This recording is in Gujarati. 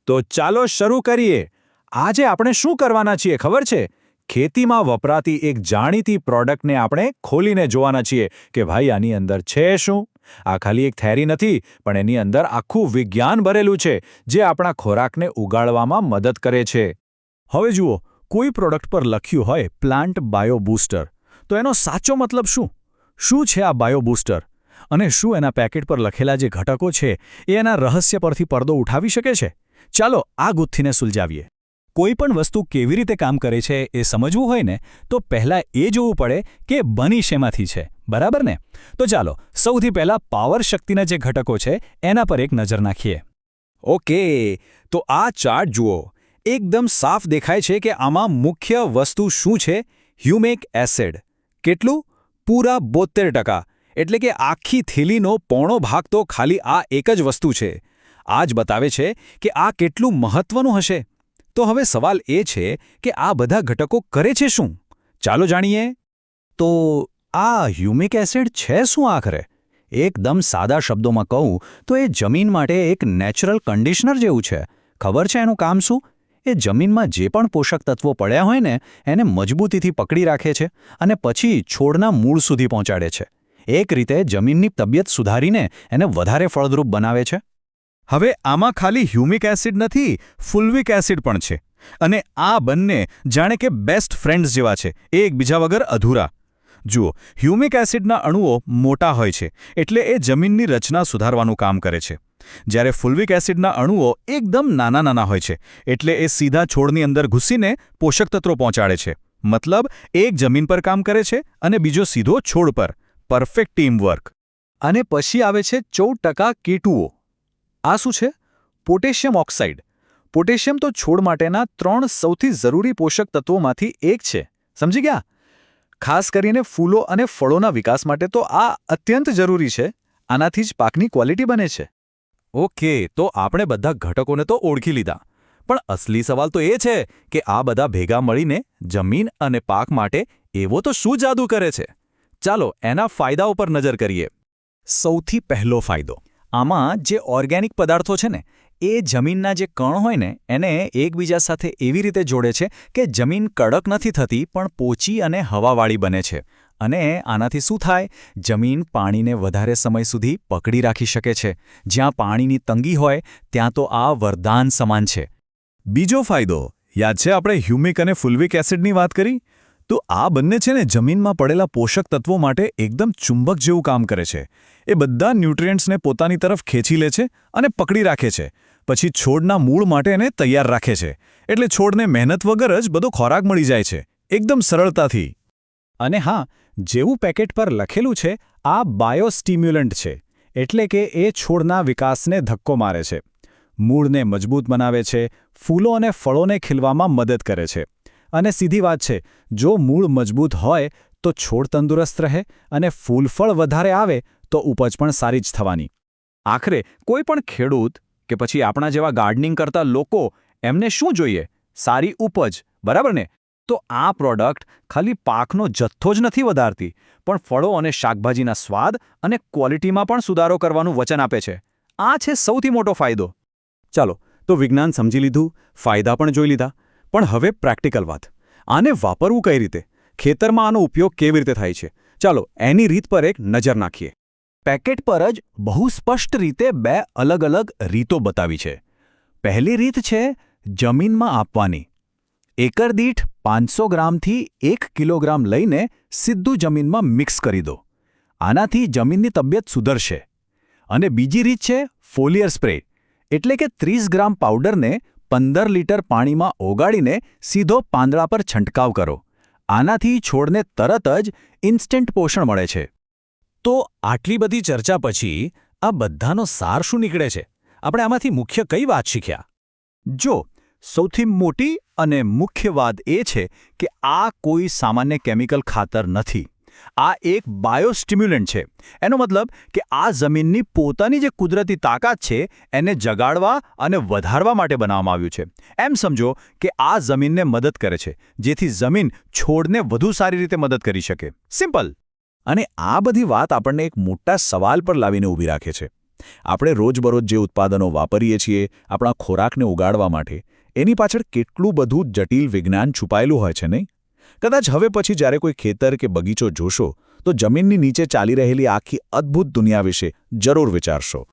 તો ચાલો શરૂ કરીએ. આજે આપણે શું કરવાના છીએ ખબર છે? ખેતીમાં વપરાતી એક જાણીતી પ્રોડક્ટને આપણે ખોલીને જોવાના છીએ કે ભાઈ આની અંદર છે શું. આ ખાલી એક થેરી નથી, પણ એની અંદર આખું વિજ્ઞાન ભરેલું છે જે આપણા ખોરાકને ઉગાડવામાં મદદ કરે છે. હવે જુઓ, કોઈ પ્રોડક્ટ પર લખ્યું હોય પ્લાન્ટ બાયો બૂસ્ટર, તો એનો સાચો મતલબ શું? શું છે આ બાયો બૂસ્ટર? અને શું એના પેકેટ પર લખેલા જે ઘટકો છે એ એના રહસ્ય પરથી પડદો ઉઠાવી શકે છે? ચાલો આ ગુથ્થીને સુલઝાવીએ. કોઈ પણ વસ્તુ કેવી રીતે કામ કરે છે એ સમજવું હોય ને, તો પહેલાં એ જોવું પડે કે બની શેમાંથી છે, બરાબર ને? તો ચાલો સૌથી પહેલાં પાવર શક્તિના જે ઘટકો છે એના પર એક નજર નાખીએ. ઓકે, તો આ ચાર્ટ જુઓ. એકદમ સાફ દેખાય છે કે આમાં મુખ્ય વસ્તુ શું છે? Humic acid. કેટલું? પૂરા 72%. એટલે કે આખી થેલીનો પોણો ભાગ તો ખાલી આ એક જ વસ્તુ છે. આ જ બતાવે છે કે આ કેટલું મહત્વનું હશે. તો હવે સવાલ એ છે કે આ બધા ઘટકો કરે છે શું? ચાલો જાણીએ. તો આ હ્યુમિક એસિડ છે શું આખરે? એકદમ સાદા શબ્દોમાં કહું તો એ જમીન માટે એક નેચરલ કન્ડિશનર જેવું છે. ખબર છે એનું કામ શું? એ જમીનમાં જે પણ પોષક તત્વો પડ્યા હોય ને એને મજબૂતીથી પકડી રાખે છે અને પછી છોડના મૂળ સુધી પહોંચાડે છે. એક રીતે જમીનની તબિયત સુધારીને એને વધારે ફળદ્રુપ બનાવે છે. હવે આમાં ખાલી હ્યુમિક એસિડ નથી, ફુલ્વિક એસિડ પણ છે. અને આ બંને જાણે કે બેસ્ટ ફ્રેન્ડ્સ જેવા છે, એ એકબીજા વગર અધૂરા. જુઓ, હ્યુમિક એસિડના અણુઓ મોટા હોય છે એટલે એ જમીનની રચના સુધારવાનું કામ કરે છે. જ્યારે ફુલ્વિક એસિડના અણુઓ એકદમ નાના નાના હોય છે એટલે એ સીધા છોડની અંદર ઘૂસીને પોષક તત્વો પહોંચાડે છે. મતલબ એક જમીન પર કામ કરે છે અને બીજો સીધો છોડ પર. Perfect teamwork. અને પછી આવે છે 14% કેટુઓ. આ શું છે? Potassium oxide. પોટેશિયમ તો છોડ માટેના 3 સૌથી જરૂરી પોષક તત્વોમાંથી એક છે. સમજી ગયા? ખાસ કરીને ફૂલો અને ફળોના વિકાસ માટે તો આ અત્યંત જરૂરી છે. આનાથી જ પાકની ક્વોલિટી બને છે. ઓકે, તો આપણે બધા ઘટકોને તો ઓળખી લીધા. પણ અસલી સવાલ તો એ છે કે આ બધા ભેગા મળીને જમીન અને પાક માટે એવો તો શું જાદુ કરે છે? ચાલો એના ફાયદાઓ પર નજર કરીએ. સૌથી પહેલો ફાયદો, આમાં જે ઓર્ગેનિક પદાર્થો છે ને એ જમીનના જે કણ હોય ને એને એકબીજા સાથે એવી રીતે જોડે છે કે જમીન કડક નથી થતી પણ પોચી અને હવાવાળી બને છે. અને આનાથી શું થાય? જમીન પાણીને વધારે સમય સુધી પકડી રાખી શકે છે. જ્યાં પાણીની તંગી હોય ત્યાં તો આ વરદાન સમાન છે. બીજો ફાયદો, યાદ છે આપણે હ્યુમિક અને ફુલ્વિક એસિડની વાત કરી? તો આ બંને છે ને જમીનમાં પડેલા પોષક તત્વો માટે એકદમ ચુંબક જેવું કામ કરે છે. એ બધા ન્યુટ્રિયન્ટ્સને પોતાની તરફ ખેંચી લે છે અને પકડી રાખે છે. પછી છોડના મૂળ માટે એને તૈયાર રાખે છે. એટલે છોડને મહેનત વગર જ બધો ખોરાક મળી જાય છે, એકદમ સરળતાથી. અને હા, જેવું પેકેટ પર લખેલું છે, આ બાયોસ્ટિમ્યુલન્ટ છે. એટલે કે એ છોડના વિકાસને ધક્કો મારે છે, મૂળને મજબૂત બનાવે છે, ફૂલો અને ફળોને ખીલવામાં મદદ કરે છે. અને સીધી વાત છે, જો મૂળ મજબૂત હોય તો છોડ તંદુરસ્ત રહે અને ફૂલફળ વધારે આવે તો ઉપજ પણ સારી જ થવાની. આખરે કોઈ પણ ખેડૂત કે પછી આપણા જેવા ગાર્ડનિંગ કરતા લોકો, એમને શું જોઈએ? સારી ઉપજ, બરાબર ને? તો આ પ્રોડક્ટ ખાલી પાકનો જથ્થો જ નથી વધારતી, પણ ફળો અને શાકભાજીના સ્વાદ અને ક્વોલિટીમાં પણ સુધારો કરવાનું વચન આપે છે. આ છે સૌથી મોટો ફાયદો. ચાલો, તો વિજ્ઞાન સમજી લીધું, ફાયદા પણ જોઈ લીધા. પણ હવે પ્રેક્ટિકલ વાત. આને વાપરવું કઈ રીતે? ખેતરમાં આનો ઉપયોગ કેવી રીતે થાય છે? ચાલો એની રીત પર એક નજર નાખીએ. પેકેટ પર જ બહુ સ્પષ્ટ રીતે 2 અલગ અલગ રીતો બતાવી છે. પહેલી રીત છે જમીનમાં આપવાની. એકર દીઠ 500 ગ્રામથી 1 કિલોગ્રામ લઈને સીધું જમીનમાં મિક્સ કરી દો. આનાથી જમીનની તબિયત સુધરશે. અને બીજી રીત છે ફોલિયર સ્પ્રે. એટલે કે 30 ગ્રામ પાવડરને 15 લીટર પાણીમાં ઓગાળીને સીધો પાંદડા પર છંટકાવ કરો. આનાથી છોડને તરત જ ઇન્સ્ટન્ટ પોષણ મળે છે. તો આટલી બધી ચર્ચા પછી આ બધાનો સાર શું નીકળે છે? આપણે આમાંથી મુખ્ય કઈ વાત શીખ્યા? જો, સૌથી મોટી અને મુખ્ય વાત એ છે કે આ કોઈ સામાન્ય કેમિકલ ખાતર નથી. આ એક બાયોસ્ટિમ્યુલન્ટ છે. એનો મતલબ કે આ જમીનની પોતાની જે કુદરતી તાકાત છે એને જગાડવા અને વધારવા માટે બનાવવામાં આવ્યું છે. એમ સમજો કે આ જમીનને મદદ કરે છે, જેથી જમીન છોડને વધુ સારી રીતે મદદ કરી શકે. સિમ્પલ. અને આ બધી વાત આપણને એક મોટા સવાલ પર લાવીને ઊભી રાખે છે આપણે રોજબરોજ જે ઉત્પાદનો વાપરીએ છીએ આપણા ખોરાકને ઉગાડવા માટે એની પાછળ કેટલું બધું જટિલ વિજ્ઞાન છુપાયેલું હોય છે નહીં? કદાચ હવે પછી જ્યારે કોઈ ખેતર કે બગીચો જોશો તો જમીનની નીચે ચાલી રહેલી આખી અદ્ભુત દુનિયા વિશે જરૂર વિચારશો.